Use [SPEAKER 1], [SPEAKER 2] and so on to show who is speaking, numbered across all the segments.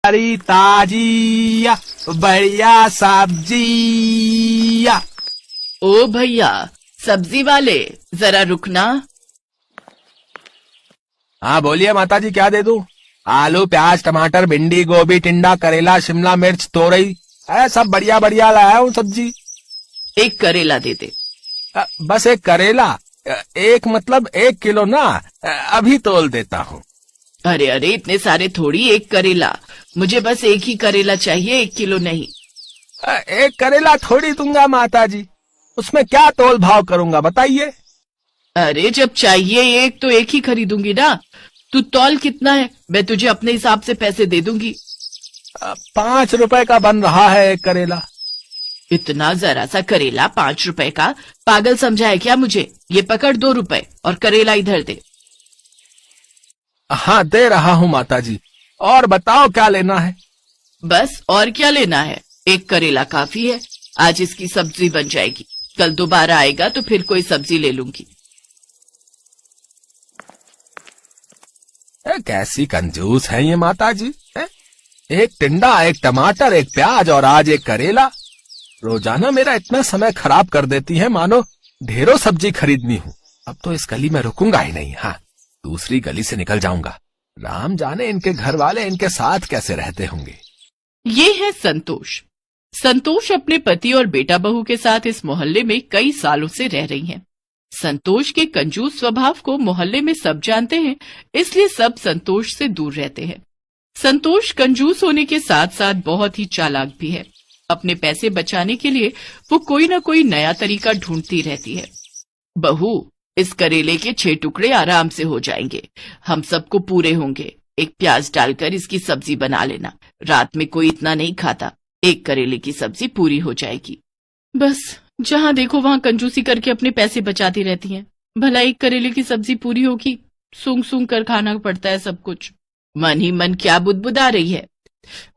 [SPEAKER 1] हरी ताजी बढ़िया सब्जी।
[SPEAKER 2] ओ भैया सब्जी वाले, जरा रुकना।
[SPEAKER 1] हाँ बोलिए माताजी, क्या दे दूं? आलू, प्याज, टमाटर, भिंडी, गोभी, टिंडा, करेला, शिमला मिर्च, तोरई, सब बढ़िया बढ़िया लाया हूँ सब्जी।
[SPEAKER 2] एक करेला दे दे।
[SPEAKER 1] बस एक करेला? एक मतलब 1 किलो ना, अभी तोल देता हूँ।
[SPEAKER 2] अरे अरे इतने सारे थोड़ी, एक करेला। मुझे बस एक ही करेला चाहिए, 1 किलो नहीं।
[SPEAKER 1] एक करेला थोड़ी दूंगा माताजी, उसमें क्या तोल भाव करूंगा बताइए।
[SPEAKER 2] अरे जब चाहिए एक तो एक ही खरीदूंगी ना। तू तौल कितना है, मैं तुझे अपने हिसाब से पैसे दे दूंगी।
[SPEAKER 1] 5 रुपए का बन रहा है एक करेला।
[SPEAKER 2] इतना जरा सा करेला 5 रुपए का? पागल समझा है क्या मुझे? ये पकड़ 2 रुपए और करेला इधर दे।
[SPEAKER 1] हाँ दे रहा हूँ माताजी, और बताओ क्या लेना है?
[SPEAKER 2] बस और क्या लेना है, एक करेला काफी है। आज इसकी सब्जी बन जाएगी, कल दोबारा आएगा तो फिर कोई सब्जी ले लूंगी।
[SPEAKER 1] कैसी कंजूस है ये माताजी। एक टिंडा, एक टमाटर, एक प्याज और आज एक करेला। रोजाना मेरा इतना समय खराब कर देती है, मानो ढेरों सब्जी खरीदनी हूँ। अब तो इस गली में रुकूंगा ही नहीं। हाँ, दूसरी गली से निकल जाऊंगा। राम जाने इनके घर वाले इनके साथ कैसे रहते होंगे।
[SPEAKER 2] ये है संतोष। संतोष अपने पति और बेटा बहू के साथ इस मोहल्ले में कई सालों से रह रही हैं। संतोष के कंजूस स्वभाव को मोहल्ले में सब जानते हैं, इसलिए सब संतोष से दूर रहते हैं। संतोष कंजूस होने के साथ साथ बहुत ही चालाक भी है। अपने पैसे बचाने के लिए वो कोई न कोई नया तरीका ढूंढती रहती है। बहू, इस करेले के 6 टुकड़े आराम से हो जाएंगे, हम सबको पूरे होंगे। एक प्याज डालकर इसकी सब्जी बना लेना, रात में कोई इतना नहीं खाता। एक करेले की सब्जी पूरी हो जाएगी। बस जहां देखो वहां कंजूसी करके अपने पैसे बचाती रहती हैं। भला एक करेले की सब्जी पूरी होगी, सूंघ सूंघ कर खाना पड़ता है सब कुछ। मन ही मन क्या बुदबुदा रही है।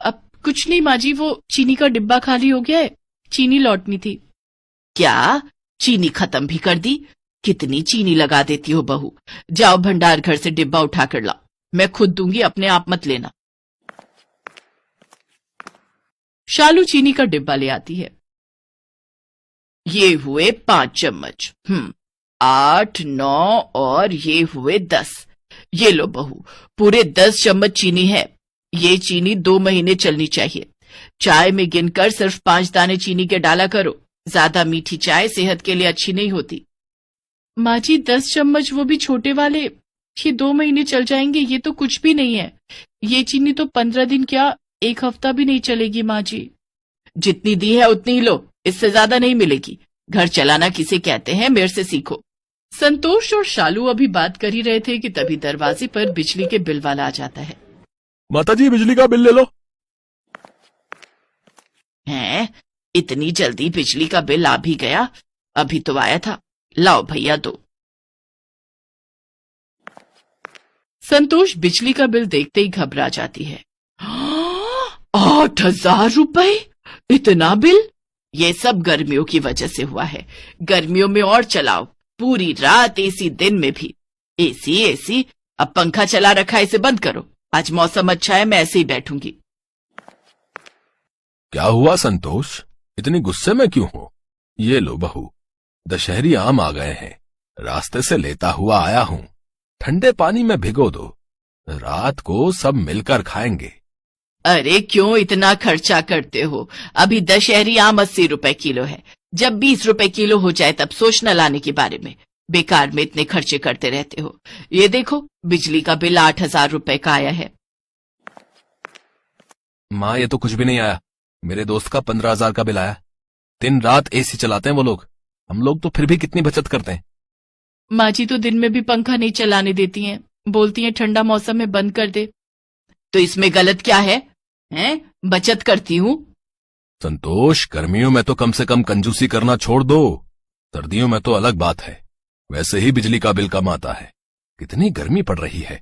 [SPEAKER 2] अब कुछ नहीं माँ जी, वो चीनी का डिब्बा खाली हो गया है, चीनी लौटनी थी। क्या चीनी खत्म भी कर दी? कितनी चीनी लगा देती हो बहू। जाओ भंडार घर से डिब्बा उठा कर लाओ, मैं खुद दूंगी, अपने आप मत लेना। शालू चीनी का डिब्बा ले आती है। ये हुए 5 चम्मच, 8, 9 और ये हुए 10। ये लो बहू, पूरे 10 चम्मच चीनी है। ये चीनी 2 महीने चलनी चाहिए। चाय में गिनकर सिर्फ 5 दाने चीनी के डाला करो, ज्यादा मीठी चाय सेहत के लिए अच्छी नहीं होती। माँ जी 10 चम्मच, वो भी छोटे वाले, ये 2 महीने चल जाएंगे, ये तो कुछ भी नहीं है। ये चीनी तो 15 दिन क्या 1 हफ्ता भी नहीं चलेगी माँ जी। जितनी दी है उतनी ही लो, इससे ज्यादा नहीं मिलेगी। घर चलाना किसे कहते हैं, मेरे से सीखो। संतोष और शालू अभी बात कर ही रहे थे कि तभी दरवाजे पर बिजली के बिल वाला आ जाता है।
[SPEAKER 1] माताजी बिजली का बिल ले लो।
[SPEAKER 2] हैं, इतनी जल्दी बिजली का बिल आ भी गया? अभी तो आया था, लाओ भैया दो। संतोष बिजली का बिल देखते ही घबरा जाती है। 8,000 रुपए, इतना बिल? ये सब गर्मियों की वजह से हुआ है। गर्मियों में और चलाओ, पूरी रात एसी, दिन में भी एसी एसी। अब पंखा चला रखा है, इसे बंद करो। आज मौसम अच्छा है, मैं ऐसे ही बैठूंगी।
[SPEAKER 1] क्या हुआ संतोष, इतनी गुस्से में क्यों हो? ये लो बहू, दशहरी आम आ गए हैं, रास्ते से लेता हुआ आया हूँ। ठंडे पानी में भिगो दो, रात को सब मिलकर खाएंगे।
[SPEAKER 2] अरे क्यों इतना खर्चा करते हो? अभी दशहरी आम 80 रुपए किलो है। जब 20 रुपए किलो हो जाए तब सोचना लाने के बारे में। बेकार में इतने खर्चे करते रहते हो। ये देखो बिजली का बिल 8,000 रुपए का आया है।
[SPEAKER 1] माँ ये तो कुछ भी नहीं आया, मेरे दोस्त का 15,000 का बिल आया। दिन रात एसी चलाते हैं वो लोग, हम लोग तो फिर भी कितनी बचत करते हैं।
[SPEAKER 2] माँ जी तो दिन में भी पंखा नहीं चलाने देती हैं, बोलती हैं ठंडा मौसम में बंद कर दे। तो इसमें गलत क्या है? बचत करती हूँ।
[SPEAKER 1] संतोष, गर्मियों में तो कम से कम कंजूसी करना छोड़ दो, सर्दियों में तो अलग बात है। वैसे ही बिजली का बिल कम आता है। कितनी गर्मी पड़ रही है,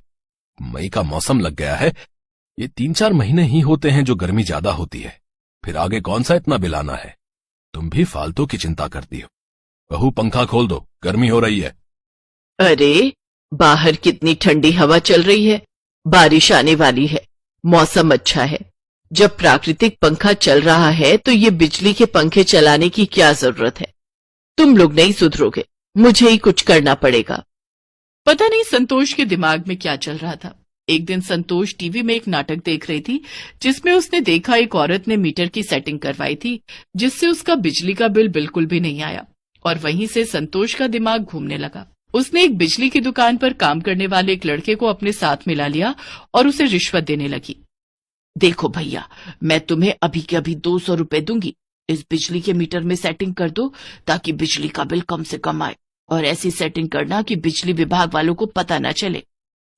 [SPEAKER 1] मई का मौसम लग गया है। ये 3-4 महीने ही होते हैं जो गर्मी ज्यादा होती है, फिर आगे कौन सा इतना बिल आना है। तुम भी फालतू की चिंता करती हो। बहू पंखा खोल दो, गर्मी हो रही है।
[SPEAKER 2] अरे बाहर कितनी ठंडी हवा चल रही है, बारिश आने वाली है, मौसम अच्छा है। जब प्राकृतिक पंखा चल रहा है तो ये बिजली के पंखे चलाने की क्या जरूरत है? तुम लोग नहीं सुधरोगे, मुझे ही कुछ करना पड़ेगा। पता नहीं संतोष के दिमाग में क्या चल रहा था। एक दिन संतोष टीवी में एक नाटक देख रही थी जिसमें उसने देखा एक औरत ने मीटर की सेटिंग करवाई थी जिससे उसका बिजली का बिल बिल्कुल भी नहीं आया, और वहीं से संतोष का दिमाग घूमने लगा। उसने एक बिजली की दुकान पर काम करने वाले एक लड़के को अपने साथ मिला लिया और उसे रिश्वत देने लगी। देखो भैया, मैं तुम्हें अभी के अभी 200 रुपए दूंगी, इस बिजली के मीटर में सेटिंग कर दो ताकि बिजली का बिल कम से कम आए, और ऐसी सेटिंग करना कि बिजली विभाग वालों को पता न चले।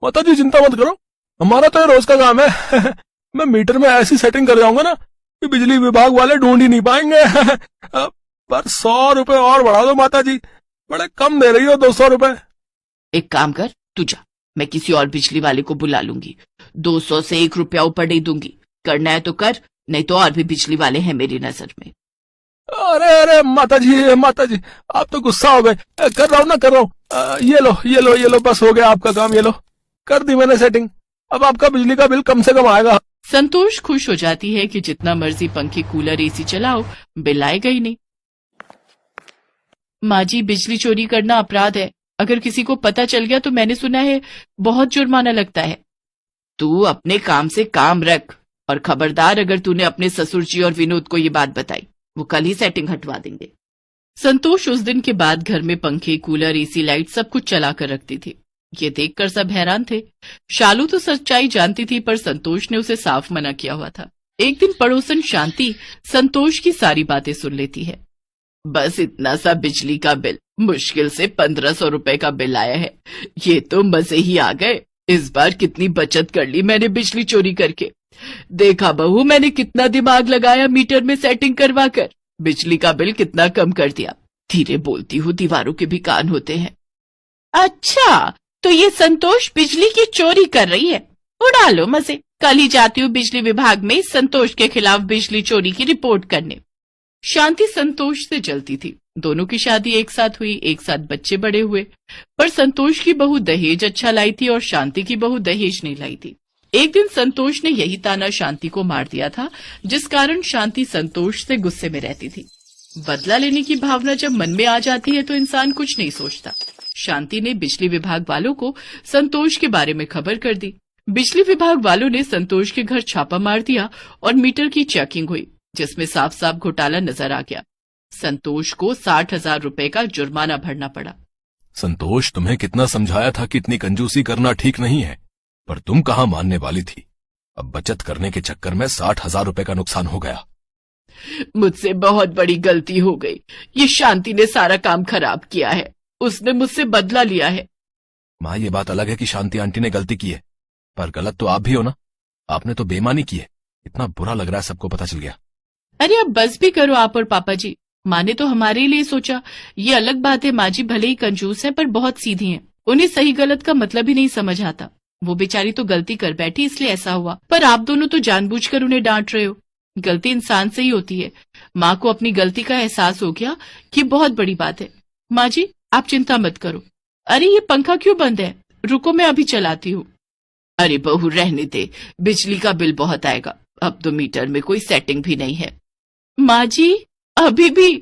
[SPEAKER 1] माता जी चिंता मत करो, हमारा तो ये रोज का काम है। मैं मीटर में ऐसी सेटिंग कर जाऊंगा ना कि बिजली विभाग वाले ढूंढ ही नहीं पाएंगे। पर 100 रुपए और बढ़ा दो माता जी, बड़े कम दे रही हो 200 रुपए।
[SPEAKER 2] एक काम कर, तू जा, मैं किसी और बिजली वाले को बुला लूंगी। 200 से 1 रुपया ऊपर नहीं दूंगी। करना है तो कर, नहीं तो और भी बिजली वाले हैं मेरी नजर में।
[SPEAKER 1] अरे अरे माता जी आप तो गुस्सा हो गए। कर रहा हूँ ना, कर रहा हूँ। ये लो बस हो गया आपका काम। ये लो, कर दी मैंने सेटिंग, अब आपका बिजली का बिल कम से कम आएगा।
[SPEAKER 2] संतोष खुश हो जाती है कि जितना मर्जी पंखे कूलर एसी चलाओ, बिल आएगा ही नहीं। माँ जी, बिजली चोरी करना अपराध है, अगर किसी को पता चल गया तो मैंने सुना है बहुत जुर्माना लगता है। तू अपने काम से काम रख, और खबरदार अगर तूने अपने ससुर जी और विनोद को ये बात बताई, वो कल ही सेटिंग हटवा देंगे। संतोष उस दिन के बाद घर में पंखे कूलर एसी लाइट सब कुछ चला कर रखती थी। ये देखकर सब हैरान थे। शालू तो सच्चाई जानती थी, पर संतोष ने उसे साफ मना किया हुआ था। एक दिन पड़ोसन शांति संतोष की सारी बातें सुन लेती है। बस इतना सा बिजली का बिल, मुश्किल से 1500 रुपए का बिल आया है। ये तो मजे ही आ गए। इस बार कितनी बचत कर ली मैंने बिजली चोरी करके। देखा बहू, मैंने कितना दिमाग लगाया मीटर में सेटिंग करवा कर, बिजली का बिल कितना कम कर दिया। धीरे बोलती हूँ, दीवारों के भी कान होते हैं। अच्छा, तो ये संतोष बिजली की चोरी कर रही है, उड़ा लो मजे। कल ही जाती हूँ बिजली विभाग में संतोष के खिलाफ बिजली चोरी की रिपोर्ट करने। शांति संतोष से जलती थी। दोनों की शादी एक साथ हुई, एक साथ बच्चे बड़े हुए, पर संतोष की बहू दहेज अच्छा लाई थी और शांति की बहू दहेज नहीं लाई थी। एक दिन संतोष ने यही ताना शांति को मार दिया था, जिस कारण शांति संतोष से गुस्से में रहती थी। बदला लेने की भावना जब मन में आ जाती है तो इंसान कुछ नहीं सोचता। शांति ने बिजली विभाग वालों को संतोष के बारे में खबर कर दी। बिजली विभाग वालों ने संतोष के घर छापा मार दिया और मीटर की चेकिंग हुई, जिसमें साफ साफ घोटाला नजर आ गया। संतोष को 60,000 रुपए का जुर्माना भरना पड़ा।
[SPEAKER 1] संतोष, तुम्हें कितना समझाया था कि इतनी कंजूसी करना ठीक नहीं है, पर तुम कहाँ मानने वाली थी। अब बचत करने के चक्कर में 60,000 रुपए का नुकसान हो गया।
[SPEAKER 2] मुझसे बहुत बड़ी गलती हो गई। ये शांति ने सारा काम खराब किया है, उसने मुझसे बदला लिया है।
[SPEAKER 1] माँ, ये बात अलग है कि शांति आंटी ने गलती की है, पर गलत तो आप भी हो ना। आपने तो बेईमानी की है। इतना बुरा लग रहा है, सबको पता चल गया।
[SPEAKER 2] अरे अब बस भी करो आप और पापा जी। माँ ने तो हमारे लिए सोचा। ये अलग बात है, माँ जी भले ही कंजूस है पर बहुत सीधी हैं। उन्हें सही गलत का मतलब ही नहीं समझ आता। वो बेचारी तो गलती कर बैठी इसलिए ऐसा हुआ, पर आप दोनों तो जानबूझकर उन्हें डांट रहे हो। गलती इंसान से ही होती है। माँ को अपनी गलती का एहसास हो गया कि बहुत बड़ी बात है। माँ जी आप चिंता मत करो। अरे ये पंखा क्यों बंद है? रुको मैं अभी चलाती हूँ। अरे बहू रहने दे, बिजली का बिल बहुत आएगा। अब तो मीटर में कोई सेटिंग भी नहीं है। माँ जी अभी भी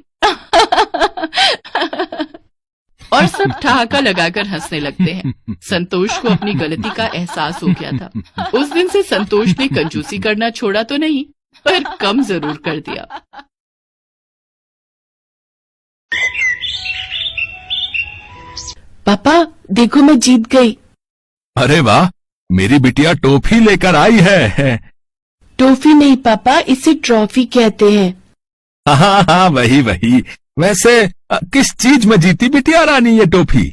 [SPEAKER 2] और सब ठहाका लगाकर हंसने लगते हैं। संतोष को अपनी गलती का एहसास हो गया था। उस दिन से संतोष ने कंजूसी करना छोड़ा तो नहीं, पर कम जरूर कर दिया। पापा देखो मैं जीत गई।
[SPEAKER 1] अरे वाह, मेरी बिटिया टॉफी लेकर आई है।
[SPEAKER 2] टॉफी नहीं पापा, इसे ट्रॉफी कहते हैं।
[SPEAKER 1] हाँ, वही। वैसे किस चीज में जीती बिटिया रानी ये टॉफी?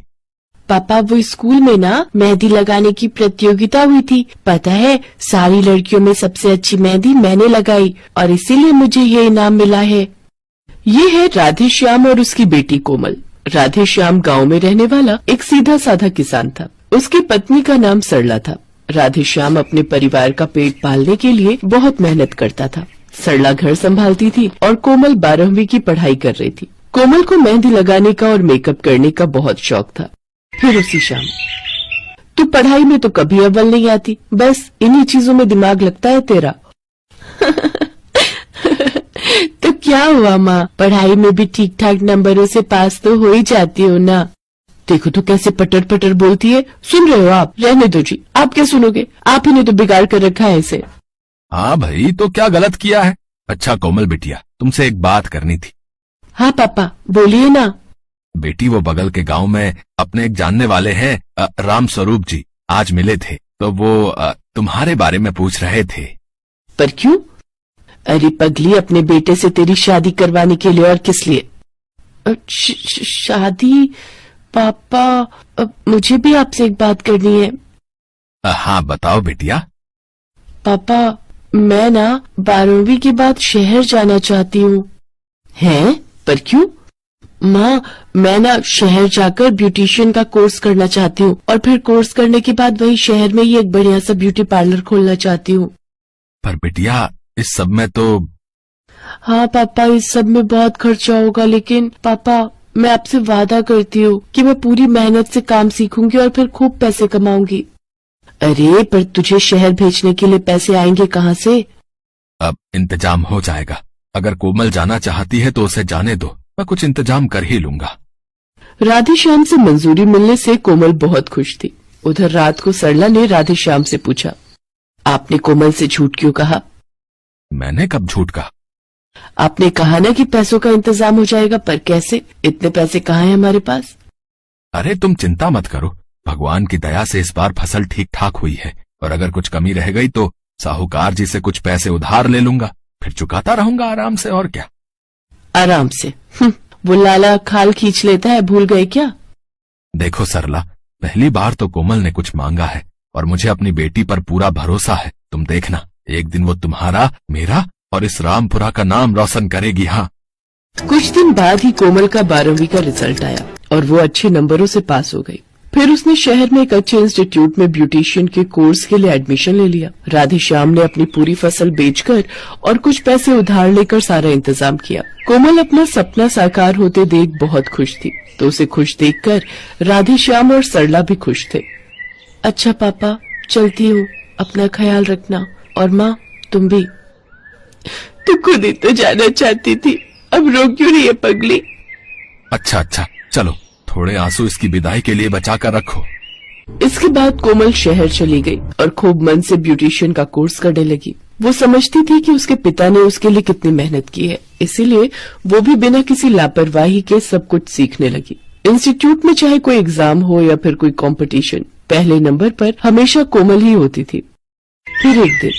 [SPEAKER 2] पापा वो स्कूल में ना मेहंदी लगाने की प्रतियोगिता हुई थी। पता है, सारी लड़कियों में सबसे अच्छी मेहंदी मैंने लगाई और इसीलिए मुझे ये इनाम मिला है। ये है राधे श्याम और उसकी बेटी कोमल। राधे श्याम गाँव में रहने वाला एक सीधा साधा किसान था। उसकी पत्नी का नाम सरला था। राधे श्याम अपने परिवार का पेट पालने के लिए बहुत मेहनत करता था। सरला घर संभालती थी और कोमल 12वीं की पढ़ाई कर रही थी। कोमल को मेहंदी लगाने का और मेकअप करने का बहुत शौक था। फिर उसी शाम, तू पढ़ाई में तो कभी अव्वल नहीं आती, बस इन्हीं चीजों में दिमाग लगता है तेरा।
[SPEAKER 3] तो क्या हुआ माँ, पढ़ाई में भी ठीक ठाक नंबरों से पास तो हो ही जाती हो ना। देखो तो कैसे पटर पटर बोलती है। सुन रहे हो आप? रहने दो जी, आप क्या सुनोगे, आप ही ने तो बिगाड़ कर रखा है इसे।
[SPEAKER 1] हाँ भाई, तो क्या गलत किया है? अच्छा कोमल बिटिया, तुमसे एक बात करनी थी।
[SPEAKER 3] हाँ पापा, बोलिए ना।
[SPEAKER 1] बेटी, वो बगल के गांव में अपने एक जानने वाले हैं राम स्वरूप जी, आज मिले थे, तो वो तुम्हारे बारे में पूछ रहे थे।
[SPEAKER 3] पर क्यों? अरे पगली, अपने बेटे से तेरी शादी करवाने के लिए, और किस लिए? शादी? पापा, मुझे भी आपसे एक बात करनी है।
[SPEAKER 1] हाँ बताओ बिटिया।
[SPEAKER 3] पापा, मैं ना 12वीं के बाद शहर जाना चाहती हूँ। हैं? पर क्यों? माँ, मैं ना शहर जाकर ब्यूटिशियन का कोर्स करना चाहती हूँ, और फिर कोर्स करने के बाद वही शहर में ही एक बढ़िया सा ब्यूटी पार्लर खोलना चाहती हूँ।
[SPEAKER 1] पर बिटिया, इस सब में तो।
[SPEAKER 3] हाँ पापा, इस सब में बहुत खर्चा होगा, लेकिन पापा मैं आपसे वादा करती हूँ कि मैं पूरी मेहनत से काम सीखूंगी और फिर खूब पैसे कमाऊंगी। अरे पर तुझे शहर भेजने के लिए पैसे आएंगे कहाँ से?
[SPEAKER 1] अब इंतजाम हो जाएगा। अगर कोमल जाना चाहती है तो उसे जाने दो, मैं कुछ इंतजाम कर ही लूंगा।
[SPEAKER 3] राधेश्याम से मंजूरी मिलने से कोमल बहुत खुश थी। उधर रात को सरला ने राधेश्याम से पूछा, आपने कोमल से झूठ क्यों कहा?
[SPEAKER 1] मैंने कब झूठ कहा?
[SPEAKER 3] आपने कहा ना कि पैसों का इंतजाम हो जाएगा, पर कैसे? इतने पैसे कहाँ हैं हमारे पास?
[SPEAKER 1] अरे तुम चिंता मत करो, भगवान की दया से इस बार फसल ठीक ठाक हुई है, और अगर कुछ कमी रह गई तो साहूकार जी से कुछ पैसे उधार ले लूंगा, फिर चुकाता रहूंगा आराम से। और क्या
[SPEAKER 3] आराम से? वो लाला खाल खींच लेता है, भूल गए क्या?
[SPEAKER 1] देखो सरला, पहली बार तो कोमल ने कुछ मांगा है, और मुझे अपनी बेटी पर पूरा भरोसा है। तुम देखना, एक दिन वो तुम्हारा, मेरा और इस रामपुरा का नाम रोशन करेगी। हाँ।
[SPEAKER 3] कुछ दिन बाद ही कोमल का 12वीं का रिजल्ट आया और वो अच्छे नंबरों से पास हो गई। फिर उसने शहर में एक अच्छे इंस्टीट्यूट में ब्यूटिशियन के कोर्स के लिए एडमिशन ले लिया। राधेश्याम ने अपनी पूरी फसल बेचकर और कुछ पैसे उधार लेकर सारा इंतजाम किया। कोमल अपना सपना साकार होते देख बहुत खुश थी, तो उसे खुश देखकर राधेश्याम और सरला भी खुश थे। अच्छा पापा, चलती हूँ, अपना ख्याल रखना, और माँ तुम भी। तू खुद ही तो जाना चाहती थी, अब रो क्यों रही है पगली?
[SPEAKER 1] अच्छा चलो, थोड़े आंसू इसकी विदाई के लिए बचा कर रखो।
[SPEAKER 3] इसके बाद कोमल शहर चली गई और खूब मन से ब्यूटिशियन का कोर्स करने लगी। वो समझती थी कि उसके पिता ने उसके लिए कितनी मेहनत की है, इसीलिए वो भी बिना किसी लापरवाही के सब कुछ सीखने लगी। इंस्टीट्यूट में चाहे कोई एग्जाम हो या फिर कोई कंपटीशन, पहले नंबर पर हमेशा कोमल ही होती थी। फिर एक दिन,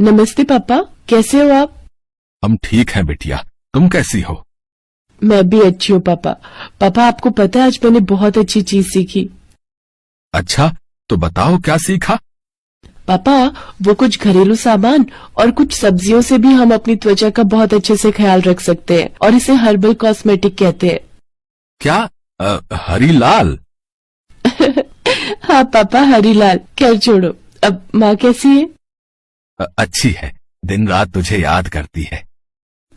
[SPEAKER 3] नमस्ते पापा, कैसे हो आप?
[SPEAKER 1] हम ठीक हैं बिटिया, तुम कैसी हो?
[SPEAKER 3] मैं भी अच्छी हूँ पापा। पापा आपको पता है आज मैंने बहुत अच्छी चीज सीखी।
[SPEAKER 1] अच्छा, तो बताओ क्या सीखा?
[SPEAKER 3] पापा वो कुछ घरेलू सामान और कुछ सब्जियों से भी हम अपनी त्वचा का बहुत अच्छे से ख्याल रख सकते हैं, और इसे हर्बल कॉस्मेटिक कहते हैं।
[SPEAKER 1] क्या? हरी लाल?
[SPEAKER 3] हाँ पापा, हरीलाल। खैर छोड़ो, अब माँ कैसी है?
[SPEAKER 1] अच्छी है, दिन रात तुझे याद करती है।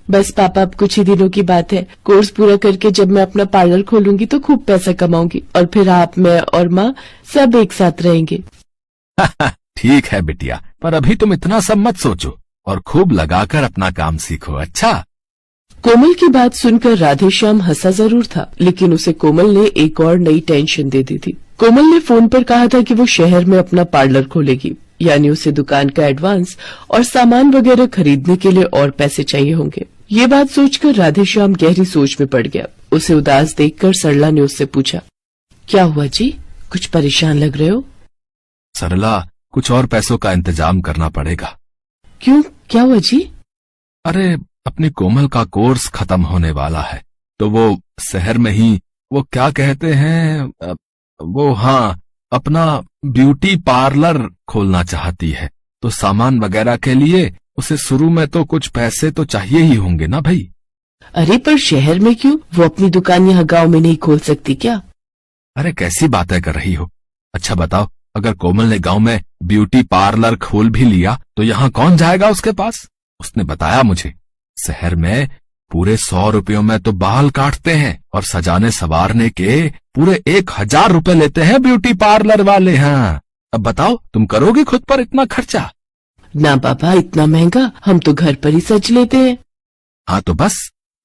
[SPEAKER 3] बस पापा अब कुछ ही दिनों की बात है। कोर्स पूरा करके जब मैं अपना पार्लर खोलूंगी तो खूब पैसा कमाऊंगी, और फिर आप, मैं और माँ सब एक साथ रहेंगे।
[SPEAKER 1] ठीक है बिटिया, पर अभी तुम इतना सब मत सोचो और खूब लगाकर अपना काम सीखो। अच्छा।
[SPEAKER 3] कोमल की बात सुनकर राधेश्याम हंसा जरूर था, लेकिन उसे कोमल ने एक और नई टेंशन दे दी थी। कोमल ने फोन पर कहा था कि वो शहर में अपना पार्लर खोलेगी, यानी उसे दुकान का एडवांस और सामान वगैरह खरीदने के लिए और पैसे चाहिए होंगे। ये बात सोचकर राधेश्याम गहरी सोच में पड़ गया। उसे उदास देखकर सरला ने उससे पूछा, क्या हुआ जी, कुछ परेशान लग रहे हो?
[SPEAKER 1] सरला, कुछ और पैसों का इंतजाम करना पड़ेगा।
[SPEAKER 3] क्यों, क्या हुआ जी?
[SPEAKER 1] अरे, अपनी कोमल का कोर्स खत्म होने वाला है, तो वो शहर में ही, वो क्या कहते हैं, वो हाँ, अपना ब्यूटी पार्लर खोलना चाहती है। तो सामान वगैरह के लिए उसे शुरू में तो कुछ पैसे तो चाहिए ही होंगे ना भाई।
[SPEAKER 3] अरे पर शहर में क्यों, वो अपनी दुकान यहाँ गांव में नहीं खोल सकती क्या?
[SPEAKER 1] अरे कैसी बातें कर रही हो। अच्छा बताओ, अगर कोमल ने गांव में ब्यूटी पार्लर खोल भी लिया तो यहाँ कौन जाएगा उसके पास? उसने बताया मुझे, शहर में पूरे 100 रुपयों में तो बाल काटते हैं, और सजाने संवारने के पूरे 1000 रुपए लेते हैं ब्यूटी पार्लर वाले। हाँ, अब बताओ, तुम करोगे खुद पर इतना खर्चा?
[SPEAKER 3] ना पापा, इतना महंगा, हम तो घर पर ही सज लेते हैं।
[SPEAKER 1] हाँ तो बस,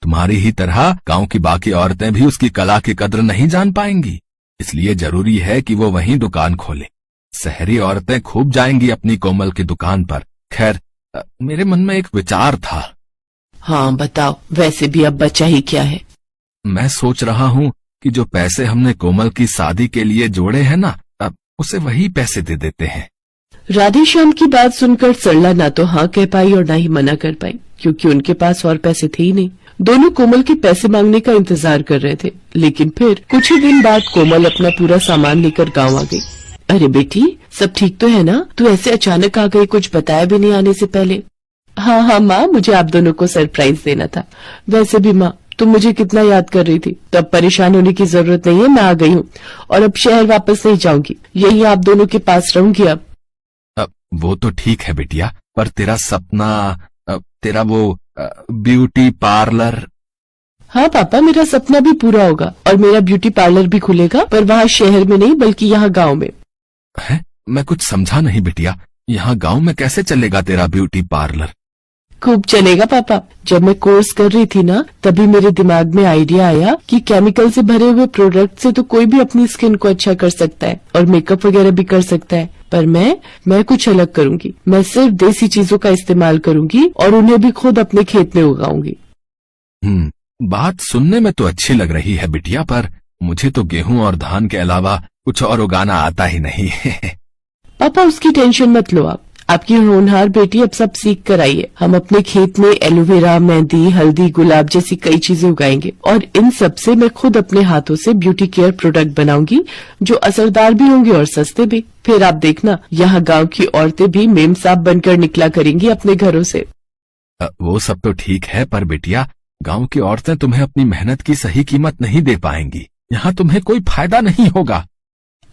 [SPEAKER 1] तुम्हारी ही तरह गांव की बाकी औरतें भी उसकी कला की कद्र नहीं जान पाएंगी, इसलिए जरूरी है कि वो वहीं दुकान खोले। शहरी औरतें खूब जाएंगी अपनी कोमल की दुकान पर। खैर, मेरे मन में एक विचार था।
[SPEAKER 3] हाँ बताओ, वैसे भी अब बचा ही क्या है।
[SPEAKER 1] मैं सोच रहा हूँ कि जो पैसे हमने कोमल की शादी के लिए जोड़े हैं ना, अब उसे वही पैसे दे देते हैं।
[SPEAKER 3] राधेश्याम की बात सुनकर सरला ना तो हाँ कह पाई और ना ही मना कर पाई, क्योंकि उनके पास और पैसे थे ही नहीं। दोनों कोमल के पैसे मांगने का इंतजार कर रहे थे, लेकिन फिर कुछ ही दिन बाद कोमल अपना पूरा सामान लेकर गाँव आ गई। अरे बेटी, सब ठीक तो है ना? तू ऐसे अचानक आ गई, कुछ बताया भी नहीं आने से पहले। हाँ माँ, मुझे आप दोनों को सरप्राइज देना था। वैसे भी माँ, तुम मुझे कितना याद कर रही थी, तो अब परेशान होने की जरूरत नहीं है, मैं आ गई हूँ और अब शहर वापस नहीं जाऊंगी, यही आप दोनों के पास रहूंगी अब।
[SPEAKER 1] वो तो ठीक है बिटिया, पर तेरा सपना, तेरा वो ब्यूटी पार्लर।
[SPEAKER 3] हाँ पापा, मेरा सपना भी पूरा होगा और मेरा ब्यूटी पार्लर भी खुलेगा, पर वहाँ शहर में नहीं बल्कि यहाँ गाँव में।
[SPEAKER 1] है? मैं कुछ समझा नहीं बिटिया, यहाँ गांव में कैसे चलेगा तेरा ब्यूटी पार्लर?
[SPEAKER 3] खूब चलेगा पापा। जब मैं कोर्स कर रही थी ना, तभी मेरे दिमाग में आइडिया आया कि केमिकल से भरे हुए प्रोडक्ट से तो कोई भी अपनी स्किन को अच्छा कर सकता है और मेकअप वगैरह भी कर सकता है, पर मैं कुछ अलग करूंगी। मैं सिर्फ देसी चीजों का इस्तेमाल करूंगी और उन्हें भी खुद अपने खेत में उगाऊंगी।
[SPEAKER 1] बात सुनने में तो अच्छी लग रही है बिटिया, पर मुझे तो गेहूं और धान के अलावा कुछ और उगाना आता ही नहीं है।
[SPEAKER 3] पापा उसकी टेंशन मत लो आप, आपकी होनहार बेटी अब सब सीख कर आई है। हम अपने खेत में एलोवेरा, मेहंदी, हल्दी, गुलाब जैसी कई चीजें उगाएंगे और इन सब से मैं खुद अपने हाथों से ब्यूटी केयर प्रोडक्ट बनाऊंगी, जो असरदार भी होंगे और सस्ते भी। फिर आप देखना, यहाँ गांव की औरतें भी मेम साहब बनकर निकला करेंगी अपने घरों से।
[SPEAKER 1] वो सब तो ठीक है, पर बिटिया, गांव की औरतें तुम्हें अपनी मेहनत की सही कीमत नहीं दे पाएंगी। यहाँ तुम्हें कोई फायदा नहीं होगा।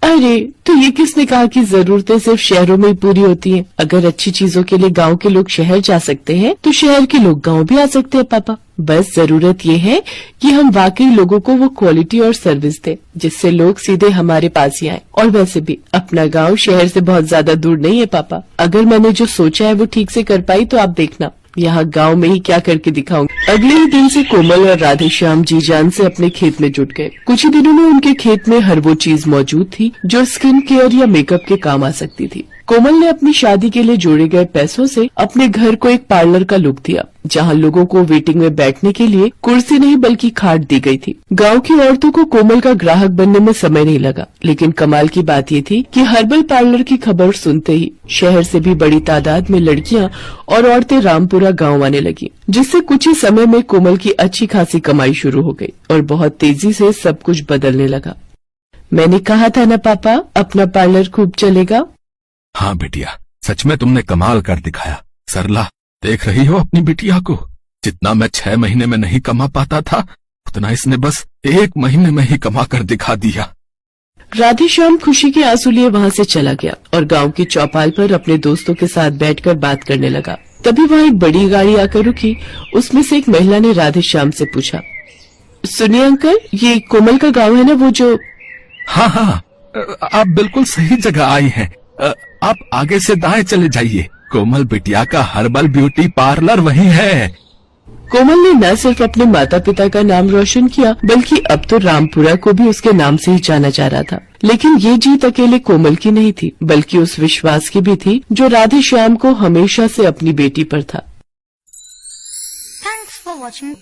[SPEAKER 3] अरे, तो ये किसने कहा कि जरूरतें सिर्फ शहरों में ही पूरी होती हैं? अगर अच्छी चीजों के लिए गांव के लोग शहर जा सकते हैं, तो शहर के लोग गांव भी आ सकते हैं पापा। बस जरूरत ये है कि हम वाकई लोगों को वो क्वालिटी और सर्विस दें, जिससे लोग सीधे हमारे पास ही आए। और वैसे भी अपना गांव शहर से बहुत ज्यादा दूर नहीं है पापा। अगर मैंने जो सोचा है वो ठीक से कर पाई तो आप देखना, यहाँ गांव में ही क्या करके दिखाऊंगी। अगले ही दिन से कोमल और राधेश्याम जी जान से अपने खेत में जुट गए। कुछ ही दिनों में उनके खेत में हर वो चीज मौजूद थी जो स्किन केयर या मेकअप के काम आ सकती थी। कोमल ने अपनी शादी के लिए जोड़े गए पैसों से अपने घर को एक पार्लर का लुक दिया, जहां लोगों को वेटिंग में बैठने के लिए कुर्सी नहीं बल्कि खाट दी गई थी। गांव की औरतों को कोमल का ग्राहक बनने में समय नहीं लगा, लेकिन कमाल की बात ये थी कि हर्बल पार्लर की खबर सुनते ही शहर से भी बड़ी तादाद में लड़कियां और औरतें रामपुरा गाँव आने लगी, जिससे कुछ ही समय में कोमल की अच्छी खासी कमाई शुरू हो गई और बहुत तेजी से सब कुछ बदलने लगा। मैंने कहा था ना पापा, अपना पार्लर खूब चलेगा।
[SPEAKER 1] हाँ बिटिया, सच में तुमने कमाल कर दिखाया। सरला, देख रही हो अपनी बिटिया को? जितना मैं 6 महीने में नहीं कमा पाता था, उतना इसने बस 1 महीने में ही कमा कर दिखा दिया।
[SPEAKER 3] राधेश्याम खुशी के आंसू लिए वहाँ से चला गया और गांव की चौपाल पर अपने दोस्तों के साथ बैठकर बात करने लगा। तभी वहाँ एक बड़ी गाड़ी आकर रुकी। उसमें से एक महिला ने राधेश्याम से पूछा, सुनिए अंकल, ये कोमल का गाँव है ना, वो जो?
[SPEAKER 1] हाँ, आप बिल्कुल सही जगह आई हैं। आप आगे से दाएं चले जाइए, कोमल बिटिया का हर्बल ब्यूटी पार्लर वही है।
[SPEAKER 3] कोमल ने न सिर्फ अपने माता पिता का नाम रोशन किया, बल्कि अब तो रामपुरा को भी उसके नाम से ही जाना जा रहा था। लेकिन ये जीत अकेले कोमल की नहीं थी, बल्कि उस विश्वास की भी थी जो राधेश्याम को हमेशा से अपनी बेटी पर था।
[SPEAKER 4] Thanks for watching.